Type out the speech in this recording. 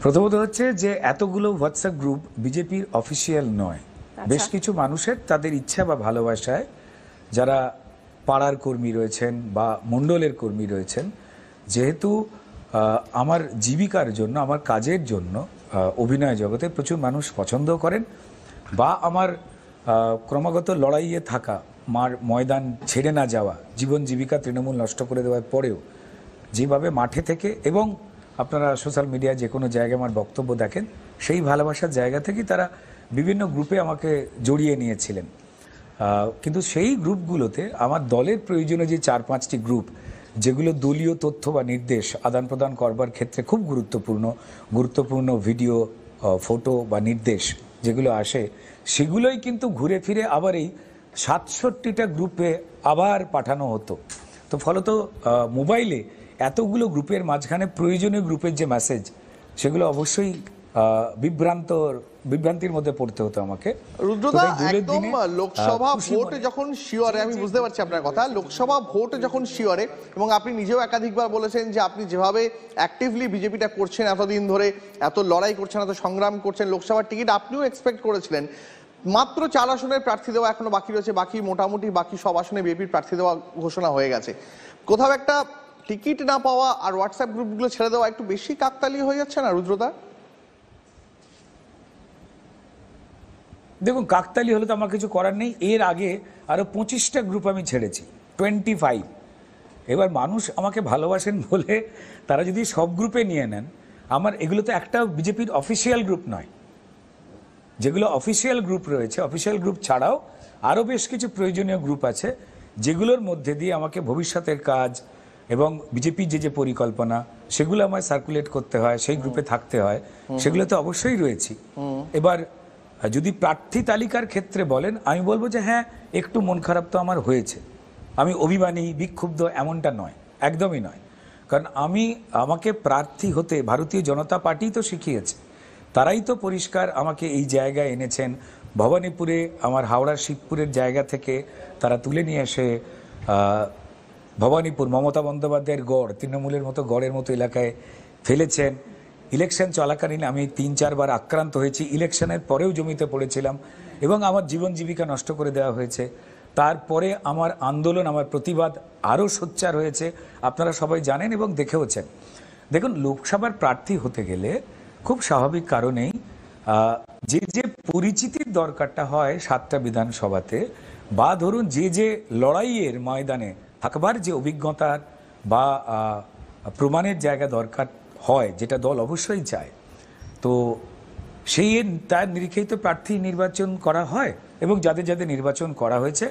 প্রথমত হচ্ছে যে এতগুলো হোয়াটসঅ্যাপ গ্রুপ বিজেপির অফিসিয়াল নয়। বেশ কিছু মানুষের তাদের ইচ্ছা বা ভালোবাসায় যারা পাড়ার কর্মী রয়েছেন বা মণ্ডলের কর্মী রয়েছেন, যেহেতু আমার জীবিকার জন্য, আমার কাজের জন্য অভিনয় জগতে প্রচুর মানুষ পছন্দ করেন, বা আমার ক্রমাগত লড়াইয়ে থাকা, মার ময়দান ছেড়ে না যাওয়া, জীবন জীবিকা তৃণমূল নষ্ট করে দেওয়ার পরেও যেভাবে মাঠে থেকে এবং আপনারা সোশ্যাল মিডিয়ায় যে কোনো জায়গায় আমার বক্তব্য দেখেন, সেই ভালোবাসার জায়গা থেকেই তারা বিভিন্ন গ্রুপে আমাকে জড়িয়ে নিয়েছিলেন। কিন্তু সেই গ্রুপগুলোতে আমার দলের প্রয়োজনীয় যে 4-5টি গ্রুপ, যেগুলো দলীয় তথ্য বা নির্দেশ আদান প্রদান করবার ক্ষেত্রে খুব গুরুত্বপূর্ণ ভিডিও, ফটো বা নির্দেশ যেগুলো আসে, সেগুলোই কিন্তু ঘুরে ফিরে আবার এই 67টা গ্রুপে আবার পাঠানো হতো। তো ফলত মোবাইলে এতগুলো গ্রুপের মাঝখানে প্রয়োজনীয় গ্রুপের যে মেসেজ, সেগুলো অবশ্যই বিভ্রান্তির মধ্যে পড়তে হতো আমাকে। রুদ্রদা, একদম লোকসভা ভোট যখন শিওরে, আমি বুঝতে পারছি আপনার কথা, লোকসভা ভোট যখন শিওরে, এবং আপনি নিজেও একাধিকবার বলেছেন যে আপনি যেভাবে অ্যাক্টিভলি বিজেপিটা করছেন, এতদিন ধরে এত লড়াই করছেন, এত সংগ্রাম করছেন, লোকসভার টিকিট আপনিও এক্সপেক্ট করেছিলেন। মাত্র 4 আসনের প্রার্থী দেওয়া এখনো বাকি রয়েছে, মোটামুটি বাকি সব আসনে বিজেপির প্রার্থী দেওয়া ঘোষণা হয়ে গেছে। কোথাও একটা টিকিট না পাওয়া আর হোয়াটসঅ্যাপ গ্রুপগুলো ছেড়ে দেওয়া একটু বেশি কাকতালীয় হয়ে যাচ্ছে না রুদ্রদা? দেখুন, কাকতালি হলে তো আমার কিছু করার নেই। এর আগে আরো 25টা গ্রুপ আমি ছেড়েছি, 25। এবার মানুষ আমাকে ভালোবাসেন বলে তারা যদি সব গ্রুপে নিয়ে নেন, আমার এগুলো তো একটা বিজেপির অফিসিয়াল গ্রুপ নয়। যেগুলো অফিসিয়াল গ্রুপ রয়েছে, অফিসিয়াল গ্রুপ ছাড়াও আরও বেশ কিছু প্রয়োজনীয় গ্রুপ আছে, যেগুলোর মধ্যে দিয়ে আমাকে ভবিষ্যতের কাজ এবং বিজেপির যে পরিকল্পনা, সেগুলো আমায় সার্কুলেট করতে হয়, সেই গ্রুপে থাকতে হয়, সেগুলোতে অবশ্যই রয়েছি। এবার যদি প্রার্থী তালিকার ক্ষেত্রে বলেন, আমি বলবো যে হ্যাঁ, একটু মন খারাপ তো আমার হয়েছে। আমি অভিমানী, বিক্ষুব্ধ এমনটা নয়, একদমই নয়। কারণ আমাকে প্রার্থী হতে ভারতীয় জনতা পার্টি তো শিখিয়েছে, তারাই তো পরিষ্কার আমাকে এই জায়গায় এনেছেন। ভবানীপুরে আমার হাওড়ার শিবপুরের জায়গা থেকে তারা তুলে নিয়ে এসে ভবানীপুর মমতা বন্দ্যোপাধ্যায়ের গড়, তৃণমূলের মতো গড়ের মতো এলাকায় ফেলেছেন। ইলেকশন চলাকালীন আমি 3-4 বার আক্রান্ত হয়েছি, ইলেকশনের পরেও জমিতে পড়েছিলাম এবং আমার জীবন জীবিকা নষ্ট করে দেওয়া হয়েছে। তারপরে আমার আন্দোলন, আমার প্রতিবাদ আরও সোচ্চার হয়েছে, আপনারা সবাই জানেন এবং দেখেওছেন। দেখুন, লোকসভার প্রার্থী হতে গেলে খুব স্বাভাবিক কারণেই যে পরিচিতির দরকারটা হয় 7টা বিধানসভাতে, বা ধরুন যে লড়াইয়ের ময়দানে থাকবার যে অভিজ্ঞতার বা প্রমাণের জায়গা দরকার হয়, যেটা দল অবশ্যই চায়, তো তার নিরিখেই তো প্রার্থী নির্বাচন করা হয় এবং যাদের নির্বাচন করা হয়েছে